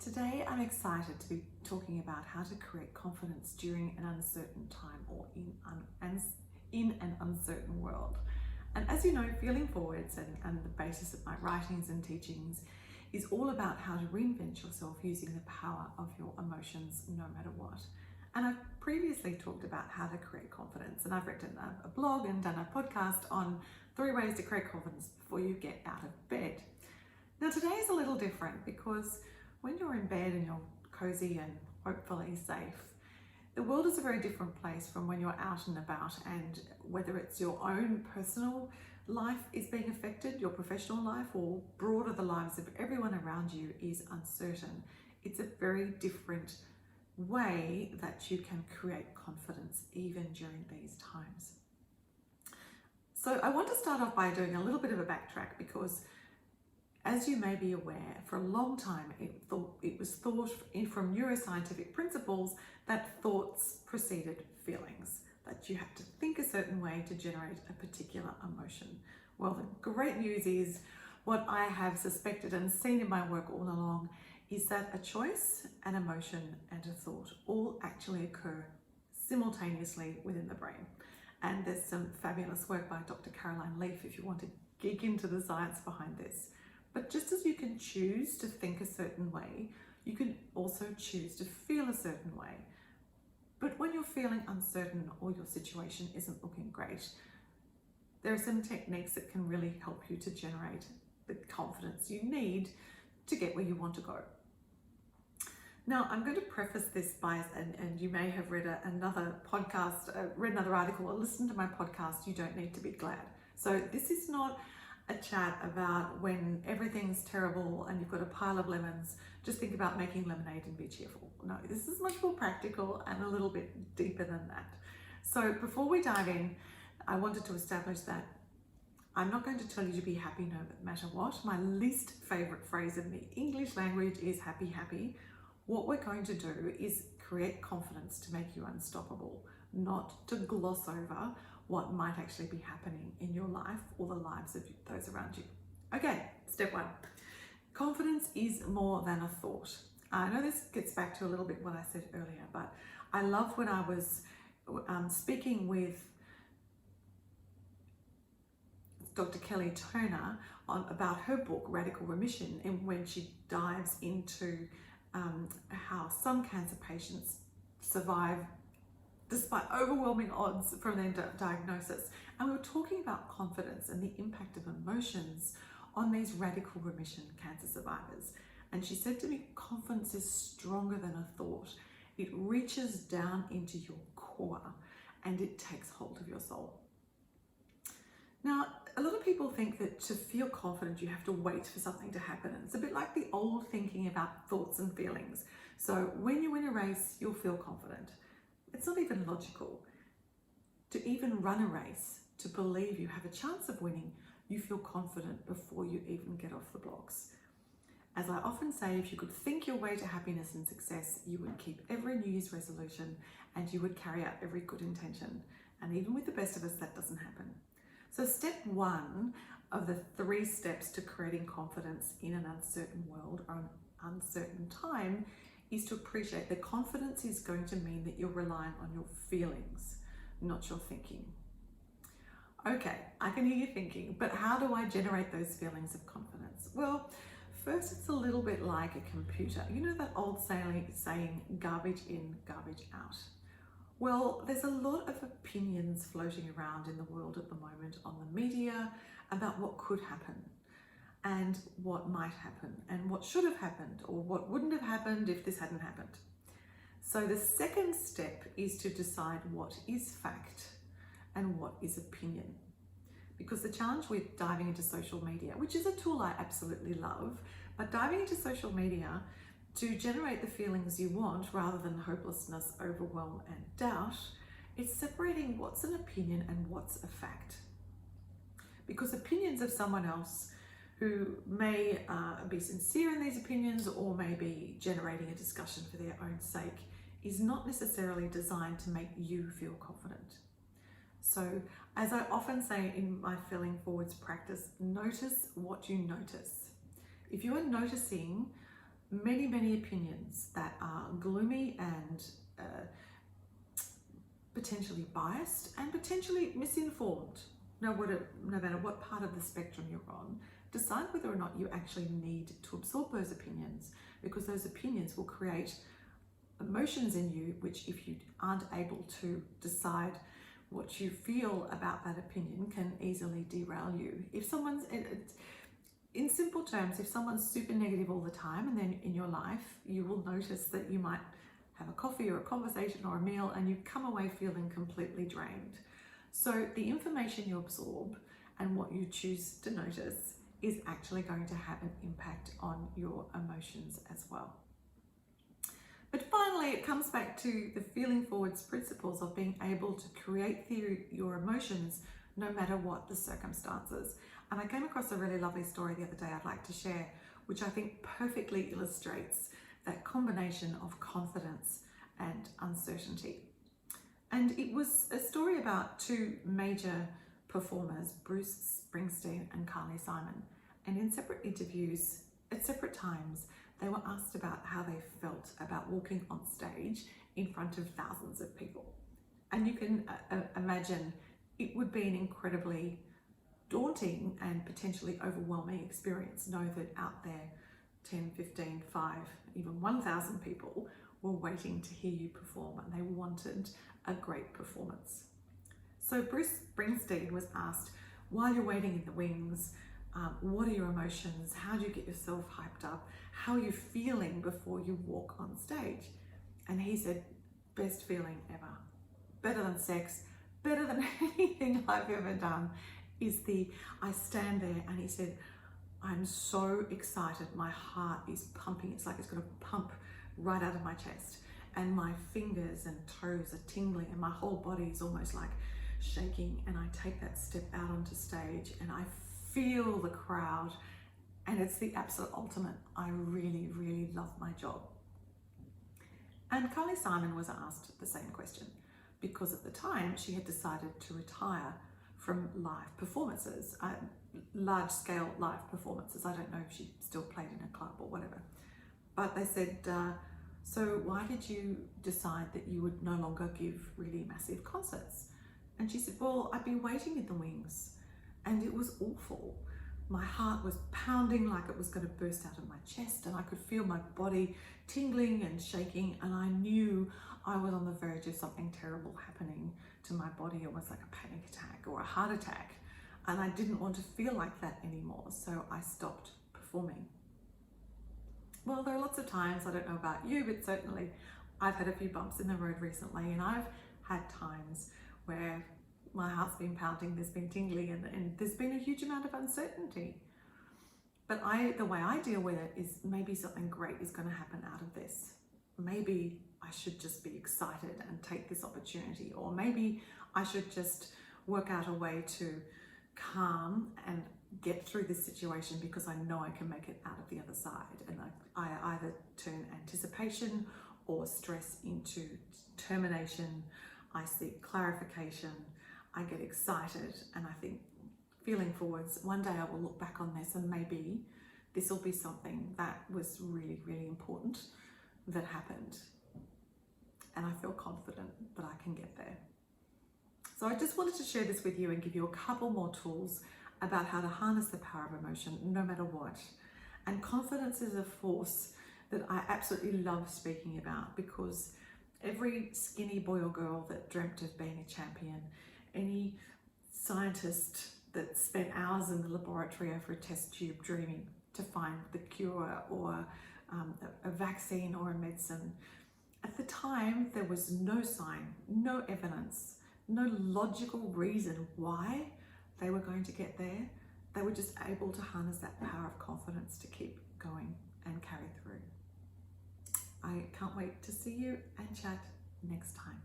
Today I'm excited to be talking about how to create confidence during an uncertain time or in an uncertain world. And as you know, Feeling Forwards and the basis of my writings and teachings is all about how to reinvent yourself using the power of your emotions no matter what. And I've previously talked about how to create confidence, and I've written a blog and done a podcast on 3 ways to create confidence before you get out of bed. Now today is a little different because when you're in bed and you're cozy and hopefully safe, the world is a very different place from when you're out and about, and whether it's your own personal life is being affected, your professional life, or broader the lives of everyone around you is uncertain. It's a very different way that you can create confidence even during these times. So I want to start off by doing a little bit of a backtrack because, as you may be aware, for a long time it was thought from neuroscientific principles that thoughts preceded feelings, that you had to think a certain way to generate a particular emotion. Well, the great news is, what I have suspected and seen in my work all along is that a choice, an emotion, and a thought all actually occur simultaneously within the brain. And there's some fabulous work by Dr. Caroline Leaf if you want to geek into the science behind this. But just as you can choose to think a certain way, you can also choose to feel a certain way. But when you're feeling uncertain or your situation isn't looking great, there are some techniques that can really help you to generate the confidence you need to get where you want to go. Now, I'm going to preface this by, and you may have read another podcast, read another article, or listened to my podcast, You Don't Need to Be Glad. So this is not a chat about when everything's terrible and you've got a pile of lemons, just think about making lemonade and be cheerful. No, this is much more practical and a little bit deeper than that. So before we dive in, I wanted to establish that I'm not going to tell you to be happy no matter what. My least favorite phrase in the English language is happy, happy. What we're going to do is create confidence to make you unstoppable, not to gloss over what might actually be happening in your life or the lives of those around you. Okay, step 1. Confidence is more than a thought. I know this gets back to a little bit what I said earlier, but I love when I was speaking with Dr. Kelly Turner about her book, Radical Remission, and when she dives into how some cancer patients survive despite overwhelming odds from their diagnosis. And we were talking about confidence and the impact of emotions on these radical remission cancer survivors. And she said to me, confidence is stronger than a thought. It reaches down into your core and it takes hold of your soul. Now, a lot of people think that to feel confident, you have to wait for something to happen. And it's a bit like the old thinking about thoughts and feelings. So when you win a race, you'll feel confident. It's not even logical. To even run a race, to believe you have a chance of winning, you feel confident before you even get off the blocks. As I often say, if you could think your way to happiness and success, you would keep every New Year's resolution and you would carry out every good intention. And even with the best of us, that doesn't happen. So step 1 of the 3 steps to creating confidence in an uncertain world or an uncertain time is to appreciate that confidence is going to mean that you're relying on your feelings, not your thinking. Okay, I can hear you thinking, but how do I generate those feelings of confidence? Well, first it's a little bit like a computer. You know that old saying, garbage in, garbage out? Well, there's a lot of opinions floating around in the world at the moment on the media about what could happen and what might happen and what should have happened or what wouldn't have happened if this hadn't happened. So the second step is to decide what is fact and what is opinion. Because the challenge with diving into social media, which is a tool I absolutely love, but diving into social media to generate the feelings you want rather than hopelessness, overwhelm, and doubt, it's separating what's an opinion and what's a fact. Because opinions of someone else who may be sincere in these opinions or may be generating a discussion for their own sake is not necessarily designed to make you feel confident. So, as I often say in my Feeling Forwards practice, notice what you notice. If you are noticing many opinions that are gloomy and potentially biased and potentially misinformed. No matter what part of the spectrum you're on, decide whether or not you actually need to absorb those opinions, because those opinions will create emotions in you, which if you aren't able to decide what you feel about that opinion, can easily derail you. If someone's, in simple terms, if someone's super negative all the time, and then in your life, you will notice that you might have a coffee or a conversation or a meal and you come away feeling completely drained. So the information you absorb and what you choose to notice is actually going to have an impact on your emotions as well. But finally, it comes back to the Feeling Forwards principles of being able to create your emotions no matter what the circumstances. And I came across a really lovely story the other day I'd like to share, which I think perfectly illustrates that combination of confidence and uncertainty. And it was a story about two major performers, Bruce Springsteen and Carly Simon. And in separate interviews, at separate times, they were asked about how they felt about walking on stage in front of thousands of people. And you can imagine it would be an incredibly daunting and potentially overwhelming experience. Know that out there, 10, 15, 5, even 1,000 people were waiting to hear you perform, and they wanted a great performance. So Bruce Springsteen was asked, while you're waiting in the wings, what are your emotions? How do you get yourself hyped up? How are you feeling before you walk on stage? And he said, best feeling ever. Better than sex, better than anything I've ever done is I stand there, and he said, I'm so excited. My heart is pumping. It's like it's going to pump right out of my chest. And my fingers and toes are tingling, and my whole body is almost like shaking. And I take that step out onto stage, and I feel the crowd, and it's the absolute ultimate. I really love my job. And Carly Simon was asked the same question, because at the time she had decided to retire from live performances, large-scale live performances. I don't know if she still played in a club or whatever. But they said, so why did you decide that you would no longer give really massive concerts? And she said, well, I'd been waiting in the wings, and it was awful. My heart was pounding like it was going to burst out of my chest, and I could feel my body tingling and shaking, and I knew I was on the verge of something terrible happening to my body, almost like a panic attack or a heart attack. And I didn't want to feel like that anymore, so I stopped performing. Well, there are lots of times, I don't know about you, but certainly I've had a few bumps in the road recently, and I've had times where my heart's been pounding, there's been tingling, and there's been a huge amount of uncertainty. But the way I deal with it is maybe something great is going to happen out of this. Maybe I should just be excited and take this opportunity, or maybe I should just work out a way to calm and get through this situation, because I know I can make it out of the other side. And I either turn anticipation or stress into determination. I seek clarification. I get excited, and I think, feeling forwards, one day I will look back on this, and maybe this will be something that was really important that happened. And I feel confident that I can get there. So I just wanted to share this with you and give you a couple more tools about how to harness the power of emotion no matter what. And confidence is a force that I absolutely love speaking about, because every skinny boy or girl that dreamt of being a champion, any scientist that spent hours in the laboratory over a test tube dreaming to find the cure or a vaccine or a medicine, at the time there was no sign, no evidence, no logical reason why they were going to get there. They were just able to harness that power of confidence to keep going and carry through. I can't wait to see you and chat next time.